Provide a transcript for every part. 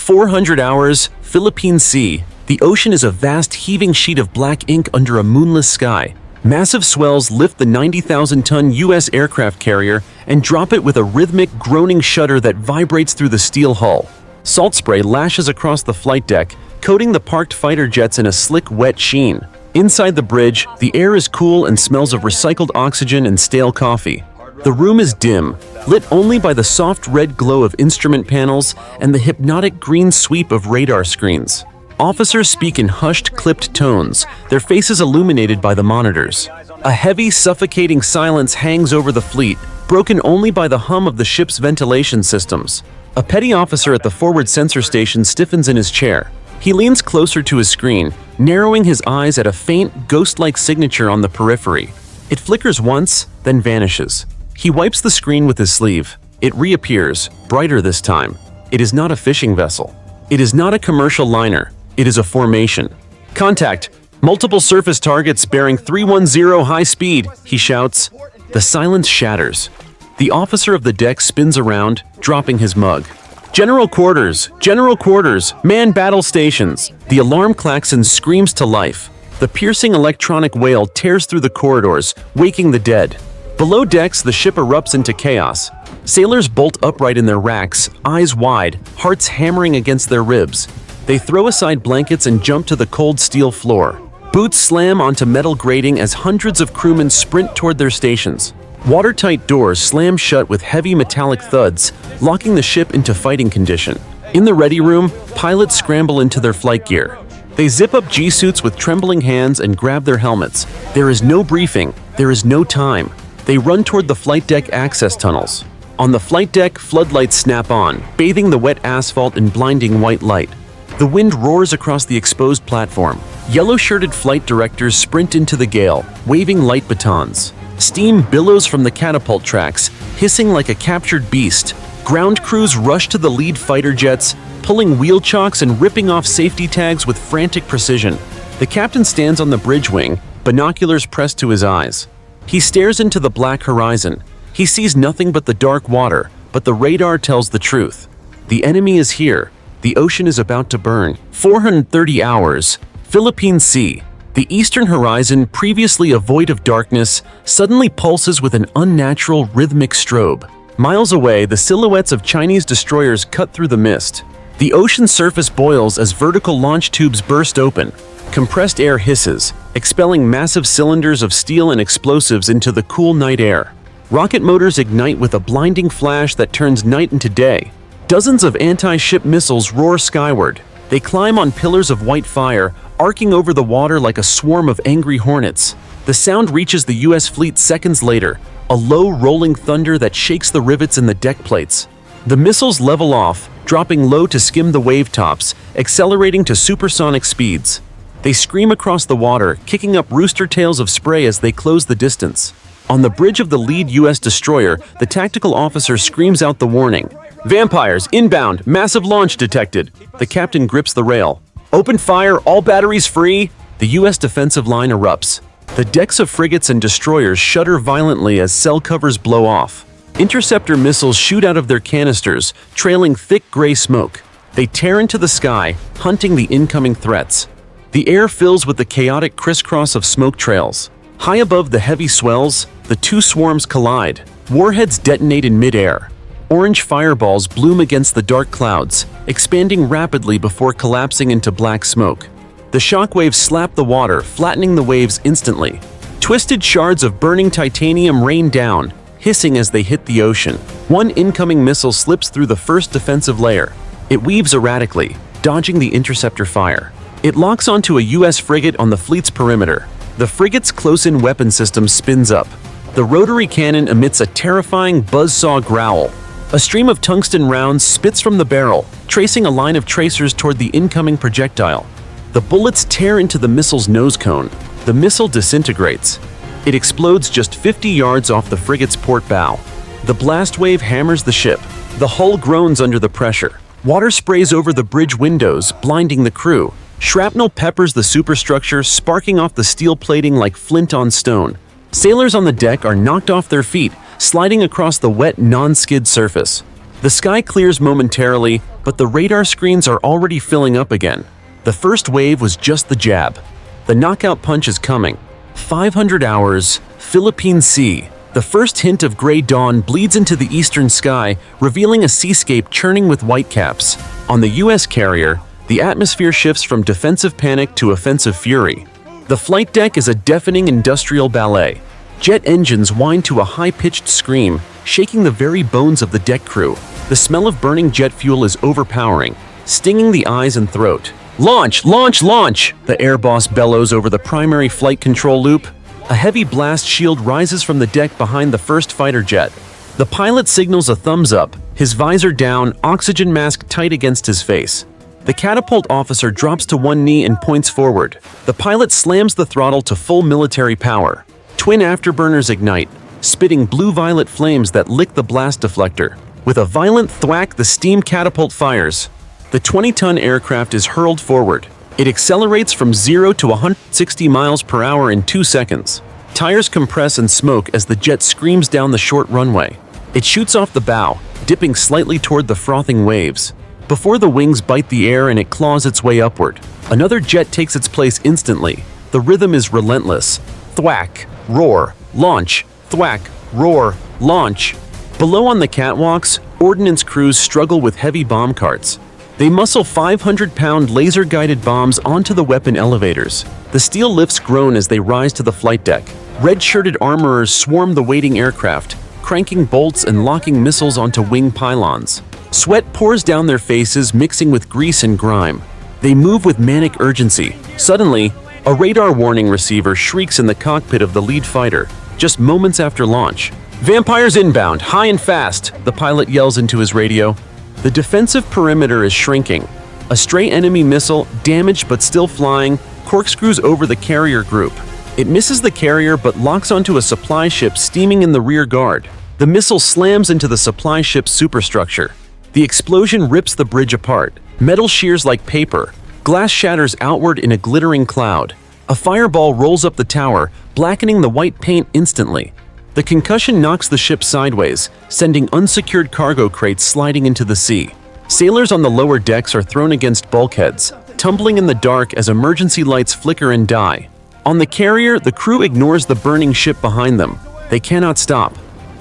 400 hours, Philippine Sea. The ocean is a vast heaving sheet of black ink under a moonless sky. Massive swells lift the 90,000-ton U.S. aircraft carrier and drop it with a rhythmic, groaning shudder that vibrates through the steel hull. Salt spray lashes across the flight deck, coating the parked fighter jets in a slick, wet sheen. Inside the bridge, the air is cool and smells of recycled oxygen and stale coffee. The room is dim, lit only by the soft red glow of instrument panels and the hypnotic green sweep of radar screens. Officers speak in hushed, clipped tones, their faces illuminated by the monitors. A heavy, suffocating silence hangs over the fleet, broken only by the hum of the ship's ventilation systems. A petty officer at the forward sensor station stiffens in his chair. He leans closer to his screen, narrowing his eyes at a faint, ghost-like signature on the periphery. It flickers once, then vanishes. He wipes the screen with his sleeve. It reappears, brighter this time. It is not a fishing vessel. It is not a commercial liner. It is a formation. "Contact! Multiple surface targets bearing 310 high speed," he shouts. The silence shatters. The officer of the deck spins around, dropping his mug. "General quarters! General quarters! Man battle stations!" The alarm klaxon screams to life. The piercing electronic wail tears through the corridors, waking the dead. Below decks, the ship erupts into chaos. Sailors bolt upright in their racks, eyes wide, hearts hammering against their ribs. They throw aside blankets and jump to the cold steel floor. Boots slam onto metal grating as hundreds of crewmen sprint toward their stations. Watertight doors slam shut with heavy metallic thuds, locking the ship into fighting condition. In the ready room, pilots scramble into their flight gear. They zip up G-suits with trembling hands and grab their helmets. There is no briefing. There is no time. They run toward the flight deck access tunnels. On the flight deck, floodlights snap on, bathing the wet asphalt in blinding white light. The wind roars across the exposed platform. Yellow-shirted flight directors sprint into the gale, waving light batons. Steam billows from the catapult tracks, hissing like a captured beast. Ground crews rush to the lead fighter jets, pulling wheel chocks and ripping off safety tags with frantic precision. The captain stands on the bridge wing, binoculars pressed to his eyes. He stares into the black horizon. He sees nothing but the dark water, but the radar tells the truth. The enemy is here. The ocean is about to burn. 430 hours. Philippine Sea. The eastern horizon, previously a void of darkness, suddenly pulses with an unnatural, rhythmic strobe. Miles away, the silhouettes of Chinese destroyers cut through the mist. The ocean surface boils as vertical launch tubes burst open. Compressed air hisses, expelling massive cylinders of steel and explosives into the cool night air. Rocket motors ignite with a blinding flash that turns night into day. Dozens of anti-ship missiles roar skyward. They climb on pillars of white fire, arcing over the water like a swarm of angry hornets. The sound reaches the U.S. fleet seconds later, a low, rolling thunder that shakes the rivets in the deck plates. The missiles level off, dropping low to skim the wave tops, accelerating to supersonic speeds. They scream across the water, kicking up rooster tails of spray as they close the distance. On the bridge of the lead U.S. destroyer, the tactical officer screams out the warning. "Vampires, inbound, massive launch detected." The captain grips the rail. "Open fire, all batteries free." The U.S. defensive line erupts. The decks of frigates and destroyers shudder violently as cell covers blow off. Interceptor missiles shoot out of their canisters, trailing thick gray smoke. They tear into the sky, hunting the incoming threats. The air fills with the chaotic crisscross of smoke trails. High above the heavy swells, the two swarms collide. Warheads detonate in midair. Orange fireballs bloom against the dark clouds, expanding rapidly before collapsing into black smoke. The shockwaves slap the water, flattening the waves instantly. Twisted shards of burning titanium rain down, hissing as they hit the ocean. One incoming missile slips through the first defensive layer. It weaves erratically, dodging the interceptor fire. It locks onto a U.S. frigate on the fleet's perimeter. The frigate's close-in weapon system spins up. The rotary cannon emits a terrifying buzzsaw growl. A stream of tungsten rounds spits from the barrel, tracing a line of tracers toward the incoming projectile. The bullets tear into the missile's nose cone. The missile disintegrates. It explodes just 50 yards off the frigate's port bow. The blast wave hammers the ship. The hull groans under the pressure. Water sprays over the bridge windows, blinding the crew. Shrapnel peppers the superstructure, sparking off the steel plating like flint on stone. Sailors on the deck are knocked off their feet, sliding across the wet, non-skid surface. The sky clears momentarily, but the radar screens are already filling up again. The first wave was just the jab. The knockout punch is coming. 500 hours, Philippine Sea. The first hint of gray dawn bleeds into the eastern sky, revealing a seascape churning with whitecaps. On the U.S. carrier, the atmosphere shifts from defensive panic to offensive fury. The flight deck is a deafening industrial ballet. Jet engines whine to a high-pitched scream, shaking the very bones of the deck crew. The smell of burning jet fuel is overpowering, stinging the eyes and throat. "Launch! Launch! Launch!" the air boss bellows over the primary flight control loop. A heavy blast shield rises from the deck behind the first fighter jet. The pilot signals a thumbs up, his visor down, oxygen mask tight against his face. The catapult officer drops to one knee and points forward. The pilot slams the throttle to full military power. Twin afterburners ignite, spitting blue-violet flames that lick the blast deflector. With a violent thwack, the steam catapult fires. The 20-ton aircraft is hurled forward. It accelerates from 0 to 160 miles per hour in 2 seconds. Tires compress and smoke as the jet screams down the short runway. It shoots off the bow, dipping slightly toward the frothing waves. Before the wings bite the air and it claws its way upward, another jet takes its place instantly. The rhythm is relentless. Thwack, roar, launch, thwack, roar, launch. Below on the catwalks, ordnance crews struggle with heavy bomb carts. They muscle 500-pound laser-guided bombs onto the weapon elevators. The steel lifts groan as they rise to the flight deck. Red-shirted armorers swarm the waiting aircraft, cranking bolts and locking missiles onto wing pylons. Sweat pours down their faces, mixing with grease and grime. They move with manic urgency. Suddenly, a radar warning receiver shrieks in the cockpit of the lead fighter, just moments after launch. "Vampires inbound, high and fast," the pilot yells into his radio. The defensive perimeter is shrinking. A stray enemy missile, damaged but still flying, corkscrews over the carrier group. It misses the carrier but locks onto a supply ship steaming in the rear guard. The missile slams into the supply ship's superstructure. The explosion rips the bridge apart. Metal shears like paper. Glass shatters outward in a glittering cloud. A fireball rolls up the tower, blackening the white paint instantly. The concussion knocks the ship sideways, sending unsecured cargo crates sliding into the sea. Sailors on the lower decks are thrown against bulkheads, tumbling in the dark as emergency lights flicker and die. On the carrier, the crew ignores the burning ship behind them. They cannot stop.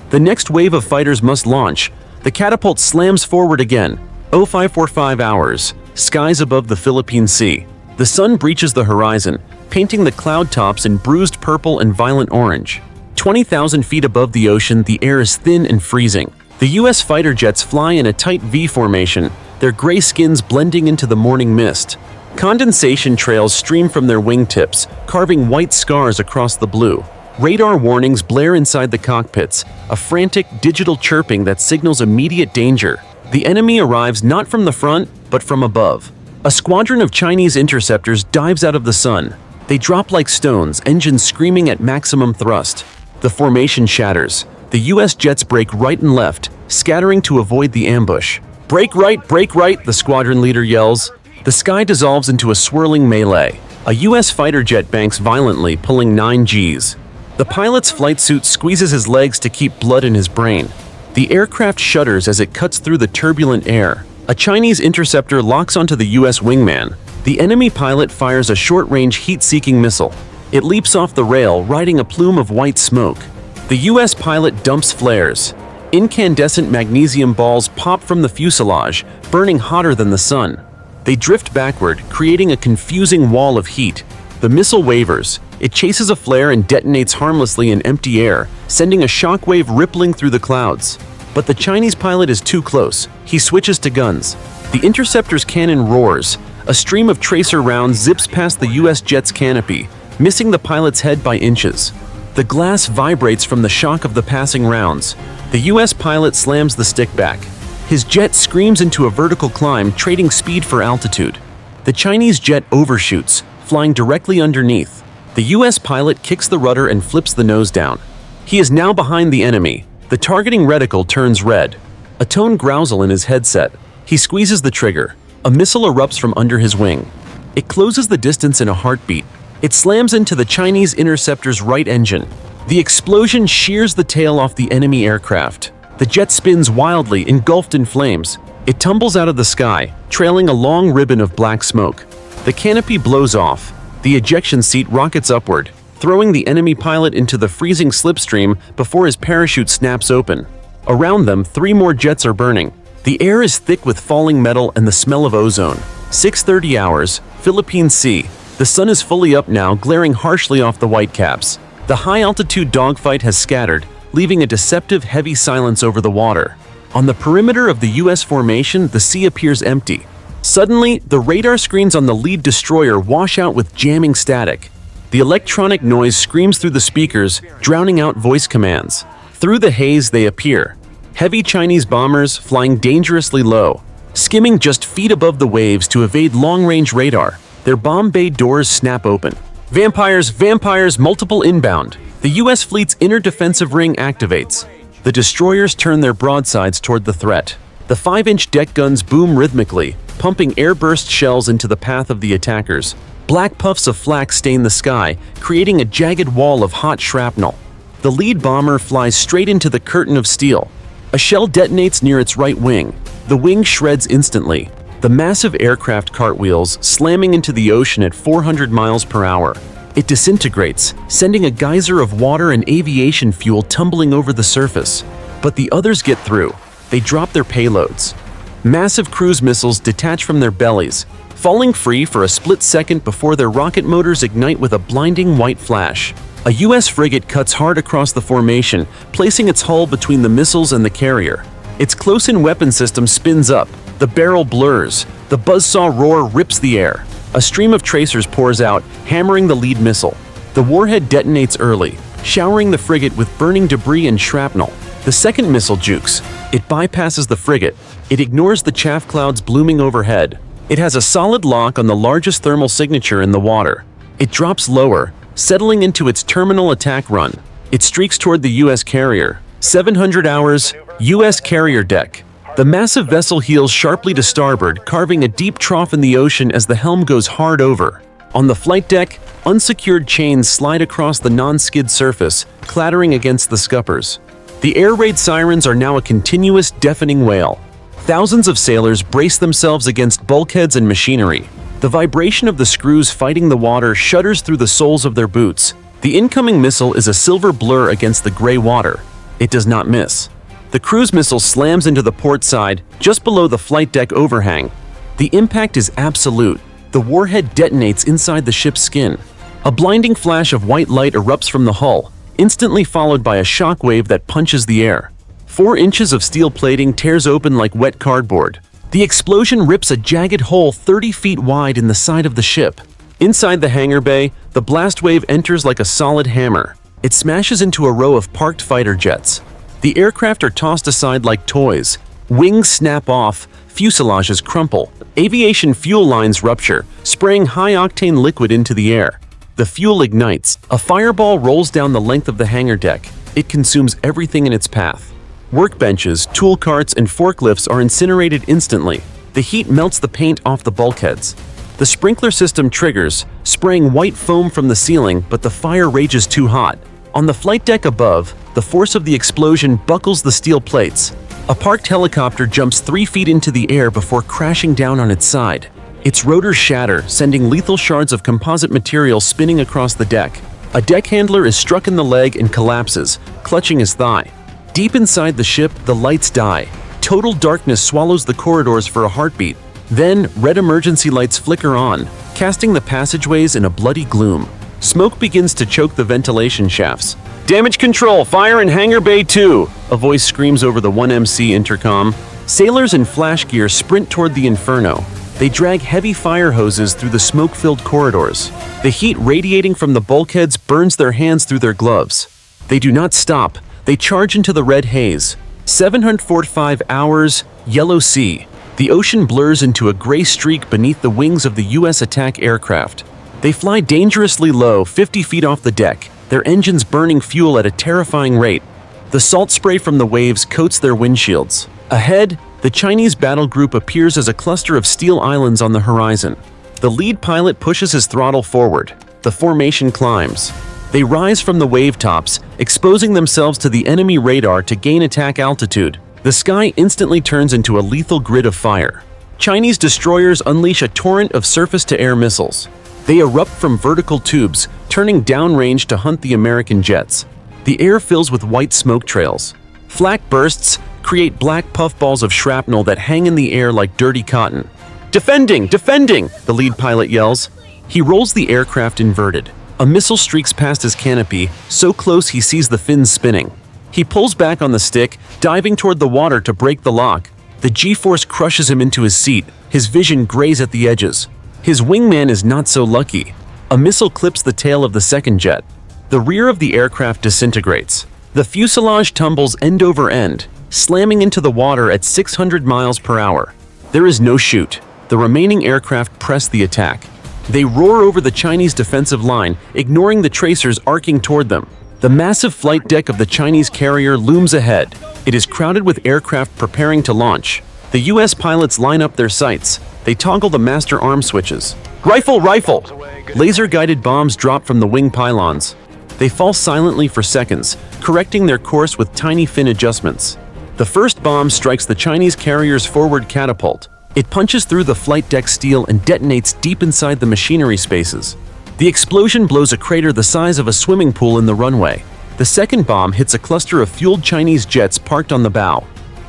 The next wave of fighters must launch. The catapult slams forward again. 0545 hours. Skies above the Philippine Sea. The sun breaches the horizon, painting the cloud tops in bruised purple and violent orange. 20,000 feet above the ocean, the air is thin and freezing. The U.S. fighter jets fly in a tight V formation, their gray skins blending into the morning mist. Condensation trails stream from their wingtips, carving white scars across the blue. Radar warnings blare inside the cockpits, a frantic digital chirping that signals immediate danger. The enemy arrives not from the front, but from above. A squadron of Chinese interceptors dives out of the sun. They drop like stones, engines screaming at maximum thrust. The formation shatters. The U.S. jets break right and left, scattering to avoid the ambush. Break right, the squadron leader yells. The sky dissolves into a swirling melee. A U.S. fighter jet banks violently, pulling 9 Gs. The pilot's flight suit squeezes his legs to keep blood in his brain. The aircraft shudders as it cuts through the turbulent air. A Chinese interceptor locks onto the U.S. wingman. The enemy pilot fires a short-range heat-seeking missile. It leaps off the rail, riding a plume of white smoke. The U.S. pilot dumps flares. Incandescent magnesium balls pop from the fuselage, burning hotter than the sun. They drift backward, creating a confusing wall of heat. The missile wavers. It chases a flare and detonates harmlessly in empty air, sending a shockwave rippling through the clouds. But the Chinese pilot is too close. He switches to guns. The interceptor's cannon roars. A stream of tracer rounds zips past the U.S. jet's canopy, missing the pilot's head by inches. The glass vibrates from the shock of the passing rounds. The U.S. pilot slams the stick back. His jet screams into a vertical climb, trading speed for altitude. The Chinese jet overshoots, flying directly underneath. The U.S. pilot kicks the rudder and flips the nose down. He is now behind the enemy. The targeting reticle turns red. A tone grousel in his headset. He squeezes the trigger. A missile erupts from under his wing. It closes the distance in a heartbeat. It slams into the Chinese interceptor's right engine. The explosion shears the tail off the enemy aircraft. The jet spins wildly, engulfed in flames. It tumbles out of the sky, trailing a long ribbon of black smoke. The canopy blows off. The ejection seat rockets upward, throwing the enemy pilot into the freezing slipstream before his parachute snaps open. Around them, 3 more jets are burning. The air is thick with falling metal and the smell of ozone. 6:30 hours, Philippine Sea. The sun is fully up now, glaring harshly off the whitecaps. The high-altitude dogfight has scattered, leaving a deceptive heavy silence over the water. On the perimeter of the U.S. formation, the sea appears empty. Suddenly, the radar screens on the lead destroyer wash out with jamming static. The electronic noise screams through the speakers, drowning out voice commands. Through the haze, they appear. Heavy Chinese bombers flying dangerously low, skimming just feet above the waves to evade long-range radar. Their bomb bay doors snap open. Vampires, vampires, multiple inbound. The U.S. fleet's inner defensive ring activates. The destroyers turn their broadsides toward the threat. The 5-inch deck guns boom rhythmically, pumping airburst shells into the path of the attackers. Black puffs of flak stain the sky, creating a jagged wall of hot shrapnel. The lead bomber flies straight into the curtain of steel. A shell detonates near its right wing. The wing shreds instantly. The massive aircraft cartwheels, slamming into the ocean at 400 miles per hour. It disintegrates, sending a geyser of water and aviation fuel tumbling over the surface. But the others get through. They drop their payloads. Massive cruise missiles detach from their bellies, falling free for a split second before their rocket motors ignite with a blinding white flash. A U.S. frigate cuts hard across the formation, placing its hull between the missiles and the carrier. Its close-in weapon system spins up. The barrel blurs. The buzzsaw roar rips the air. A stream of tracers pours out, hammering the lead missile. The warhead detonates early, showering the frigate with burning debris and shrapnel. The second missile jukes. It bypasses the frigate. It ignores the chaff clouds blooming overhead. It has a solid lock on the largest thermal signature in the water. It drops lower, settling into its terminal attack run. It streaks toward the U.S. carrier. 700 hours, U.S. carrier deck. The massive vessel heels sharply to starboard, carving a deep trough in the ocean as the helm goes hard over. On the flight deck, unsecured chains slide across the non-skid surface, clattering against the scuppers. The air raid sirens are now a continuous, deafening wail. Thousands of sailors brace themselves against bulkheads and machinery. The vibration of the screws fighting the water shudders through the soles of their boots. The incoming missile is a silver blur against the gray water. It does not miss. The cruise missile slams into the port side, just below the flight deck overhang. The impact is absolute. The warhead detonates inside the ship's skin. A blinding flash of white light erupts from the hull, instantly followed by a shock wave that punches the air. 4 inches of steel plating tears open like wet cardboard. The explosion rips a jagged hole 30 feet wide in the side of the ship. Inside the hangar bay, the blast wave enters like a solid hammer. It smashes into a row of parked fighter jets. The aircraft are tossed aside like toys. Wings snap off, fuselages crumple. Aviation fuel lines rupture, spraying high-octane liquid into the air. The fuel ignites. A fireball rolls down the length of the hangar deck. It consumes everything in its path. Workbenches, tool carts, and forklifts are incinerated instantly. The heat melts the paint off the bulkheads. The sprinkler system triggers, spraying white foam from the ceiling, but the fire rages too hot. On the flight deck above, the force of the explosion buckles the steel plates. A parked helicopter jumps 3 feet into the air before crashing down on its side. Its rotors shatter, sending lethal shards of composite material spinning across the deck. A deck handler is struck in the leg and collapses, clutching his thigh. Deep inside the ship, the lights die. Total darkness swallows the corridors for a heartbeat. Then, red emergency lights flicker on, casting the passageways in a bloody gloom. Smoke begins to choke the ventilation shafts. "Damage control, fire in hangar bay 2!" a voice screams over the 1MC intercom. Sailors in flash gear sprint toward the inferno. They drag heavy fire hoses through the smoke-filled corridors. The heat radiating from the bulkheads burns their hands through their gloves. They do not stop. They charge into the red haze. 745 hours, yellow sea. The ocean blurs into a gray streak beneath the wings of the U.S. attack aircraft. They fly dangerously low, 50 feet off the deck, their engines burning fuel at a terrifying rate. The salt spray from the waves coats their windshields. Ahead, the Chinese battle group appears as a cluster of steel islands on the horizon. The lead pilot pushes his throttle forward. The formation climbs. They rise from the wave tops, exposing themselves to the enemy radar to gain attack altitude. The sky instantly turns into a lethal grid of fire. Chinese destroyers unleash a torrent of surface-to-air missiles. They erupt from vertical tubes, turning downrange to hunt the American jets. The air fills with white smoke trails. Flak bursts create black puffballs of shrapnel that hang in the air like dirty cotton. "Defending! Defending!" the lead pilot yells. He rolls the aircraft inverted. A missile streaks past his canopy, so close he sees the fins spinning. He pulls back on the stick, diving toward the water to break the lock. The G-force crushes him into his seat, his vision grays at the edges. His wingman is not so lucky. A missile clips the tail of the second jet. The rear of the aircraft disintegrates. The fuselage tumbles end over end, slamming into the water at 600 miles per hour. There is no chute. The remaining aircraft press the attack. They roar over the Chinese defensive line, ignoring the tracers arcing toward them. The massive flight deck of the Chinese carrier looms ahead. It is crowded with aircraft preparing to launch. The U.S. pilots line up their sights. They toggle the master arm switches. Rifle! Rifle! Laser-guided bombs drop from the wing pylons. They fall silently for seconds, correcting their course with tiny fin adjustments. The first bomb strikes the Chinese carrier's forward catapult. It punches through the flight deck steel and detonates deep inside the machinery spaces. The explosion blows a crater the size of a swimming pool in the runway. The second bomb hits a cluster of fueled Chinese jets parked on the bow.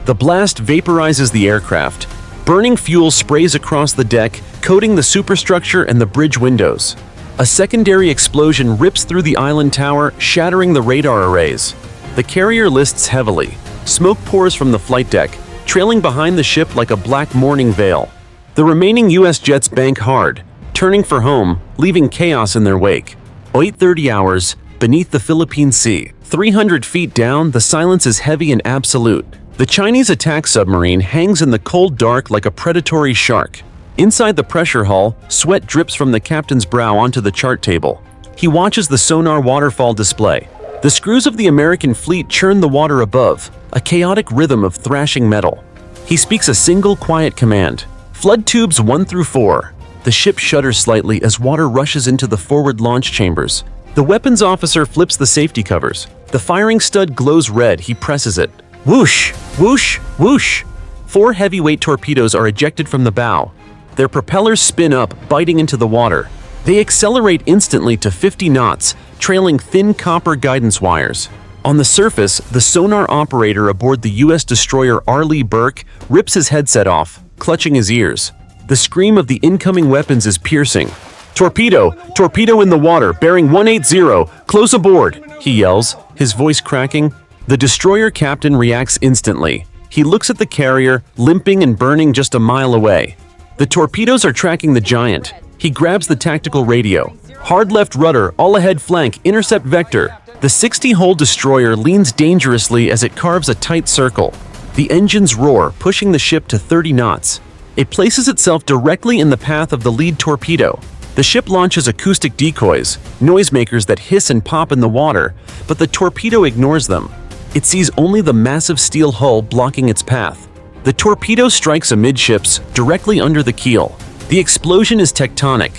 The blast vaporizes the aircraft. Burning fuel sprays across the deck, coating the superstructure and the bridge windows. A secondary explosion rips through the island tower, shattering the radar arrays. The carrier lists heavily. Smoke pours from the flight deck, trailing behind the ship like a black mourning veil. The remaining U.S. jets bank hard, turning for home, leaving chaos in their wake. 8:30 hours, beneath the Philippine Sea. 300 feet down, the silence is heavy and absolute. The Chinese attack submarine hangs in the cold dark like a predatory shark. Inside the pressure hull, sweat drips from the captain's brow onto the chart table. He watches the sonar waterfall display. The screws of the American fleet churn the water above, a chaotic rhythm of thrashing metal. He speaks a single quiet command. Flood tubes 1 through 4. The ship shudders slightly as water rushes into the forward launch chambers. The weapons officer flips the safety covers. The firing stud glows red, he presses it. Whoosh! Whoosh! Whoosh! 4 heavyweight torpedoes are ejected from the bow. Their propellers spin up, biting into the water. They accelerate instantly to 50 knots, trailing thin copper guidance wires. On the surface, the sonar operator aboard the U.S. destroyer R. Lee Burke rips his headset off, clutching his ears. The scream of the incoming weapons is piercing. "Torpedo! Torpedo in the water, bearing 180! Close aboard!" he yells, his voice cracking. The destroyer captain reacts instantly. He looks at the carrier, limping and burning just a mile away. The torpedoes are tracking the giant. He grabs the tactical radio. "Hard left rudder, all ahead flank, intercept vector." The 60-hull destroyer leans dangerously as it carves a tight circle. The engines roar, pushing the ship to 30 knots. It places itself directly in the path of the lead torpedo. The ship launches acoustic decoys, noisemakers that hiss and pop in the water, but the torpedo ignores them. It sees only the massive steel hull blocking its path. The torpedo strikes amidships, directly under the keel. The explosion is tectonic.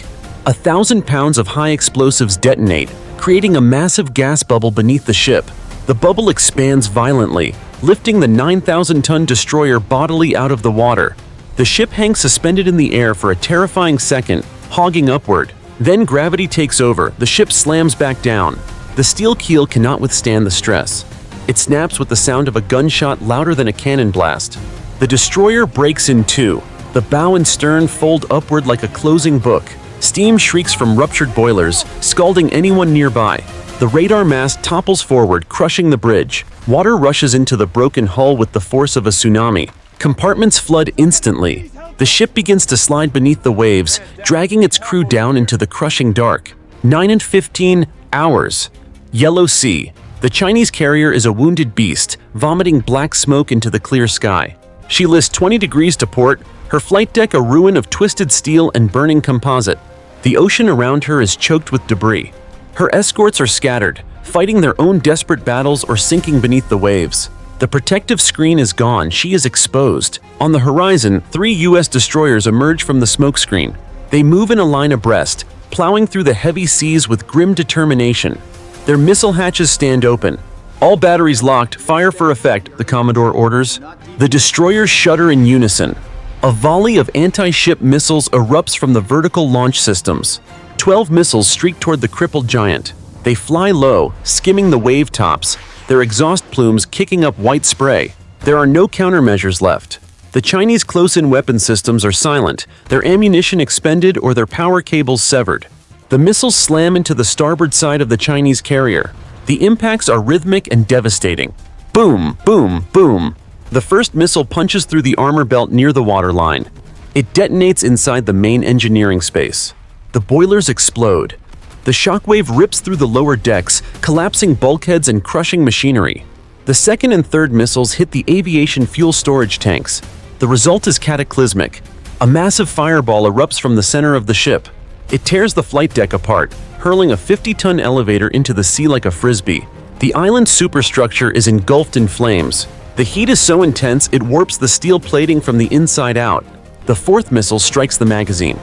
1,000 pounds of high explosives detonate, creating a massive gas bubble beneath the ship. The bubble expands violently, lifting the 9,000-ton destroyer bodily out of the water. The ship hangs suspended in the air for a terrifying second, hogging upward. Then gravity takes over, the ship slams back down. The steel keel cannot withstand the stress. It snaps with the sound of a gunshot louder than a cannon blast. The destroyer breaks in two. The bow and stern fold upward like a closing book. Steam shrieks from ruptured boilers, scalding anyone nearby. The radar mast topples forward, crushing the bridge. Water rushes into the broken hull with the force of a tsunami. Compartments flood instantly. The ship begins to slide beneath the waves, dragging its crew down into the crushing dark. 9 and 15 hours. Yellow Sea. The Chinese carrier is a wounded beast, vomiting black smoke into the clear sky. She lists 20 degrees to port, her flight deck a ruin of twisted steel and burning composite. The ocean around her is choked with debris. Her escorts are scattered, fighting their own desperate battles or sinking beneath the waves. The protective screen is gone, she is exposed. On the horizon, 3 U.S. destroyers emerge from the smokescreen. They move in a line abreast, plowing through the heavy seas with grim determination. Their missile hatches stand open. All batteries locked, fire for effect, the Commodore orders. The destroyers shudder in unison. A volley of anti-ship missiles erupts from the vertical launch systems. 12 missiles streak toward the crippled giant. They fly low, skimming the wave tops, their exhaust plumes kicking up white spray. There are no countermeasures left. The Chinese close-in weapon systems are silent, their ammunition expended or their power cables severed. The missiles slam into the starboard side of the Chinese carrier. The impacts are rhythmic and devastating. Boom, boom, boom. The first missile punches through the armor belt near the waterline. It detonates inside the main engineering space. The boilers explode. The shockwave rips through the lower decks, collapsing bulkheads and crushing machinery. The second and third missiles hit the aviation fuel storage tanks. The result is cataclysmic. A massive fireball erupts from the center of the ship. It tears the flight deck apart, hurling a 50-ton elevator into the sea like a frisbee. The island superstructure is engulfed in flames. The heat is so intense it warps the steel plating from the inside out. The fourth missile strikes the magazine.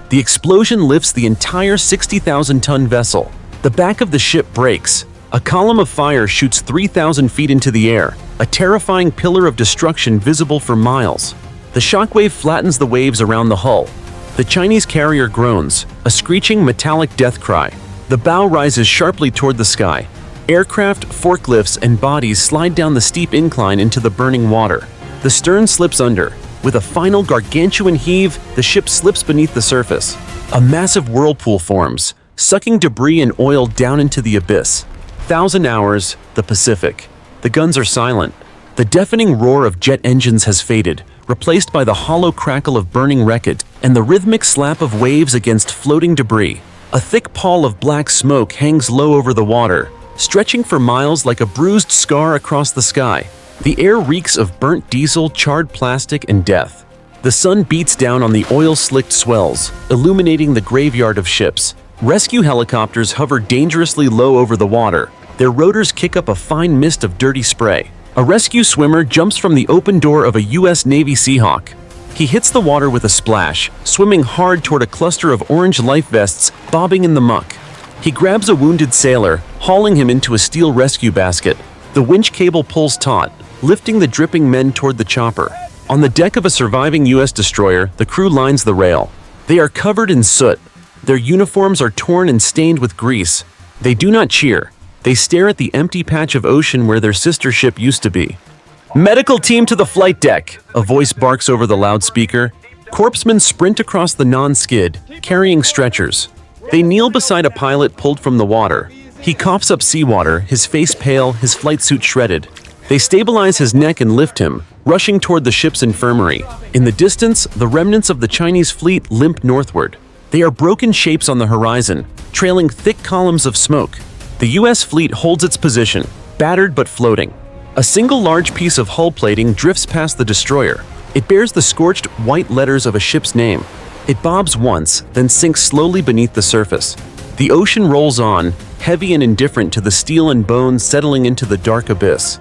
The explosion lifts the entire 60,000-ton vessel. The back of the ship breaks. A column of fire shoots 3,000 feet into the air, a terrifying pillar of destruction visible for miles. The shockwave flattens the waves around the hull. The Chinese carrier groans, a screeching metallic death cry. The bow rises sharply toward the sky. Aircraft, forklifts, and bodies slide down the steep incline into the burning water. The stern slips under. With a final gargantuan heave, the ship slips beneath the surface. A massive whirlpool forms, sucking debris and oil down into the abyss. 1,000 hours, the Pacific. The guns are silent. The deafening roar of jet engines has faded, replaced by the hollow crackle of burning wreckage and the rhythmic slap of waves against floating debris. A thick pall of black smoke hangs low over the water, stretching for miles like a bruised scar across the sky. The air reeks of burnt diesel, charred plastic, and death. The sun beats down on the oil-slicked swells, illuminating the graveyard of ships. Rescue helicopters hover dangerously low over the water. Their rotors kick up a fine mist of dirty spray. A rescue swimmer jumps from the open door of a U.S. Navy Seahawk. He hits the water with a splash, swimming hard toward a cluster of orange life vests bobbing in the muck. He grabs a wounded sailor, hauling him into a steel rescue basket. The winch cable pulls taut, lifting the dripping men toward the chopper. On the deck of a surviving U.S. destroyer, the crew lines the rail. They are covered in soot. Their uniforms are torn and stained with grease. They do not cheer. They stare at the empty patch of ocean where their sister ship used to be. "Medical team to the flight deck!" a voice barks over the loudspeaker. Corpsmen sprint across the non-skid, carrying stretchers. They kneel beside a pilot pulled from the water. He coughs up seawater, his face pale, his flight suit shredded. They stabilize his neck and lift him, rushing toward the ship's infirmary. In the distance, the remnants of the Chinese fleet limp northward. They are broken shapes on the horizon, trailing thick columns of smoke. The U.S. fleet holds its position, battered but floating. A single large piece of hull plating drifts past the destroyer. It bears the scorched white letters of a ship's name. It bobs once, then sinks slowly beneath the surface. The ocean rolls on, heavy and indifferent to the steel and bones settling into the dark abyss.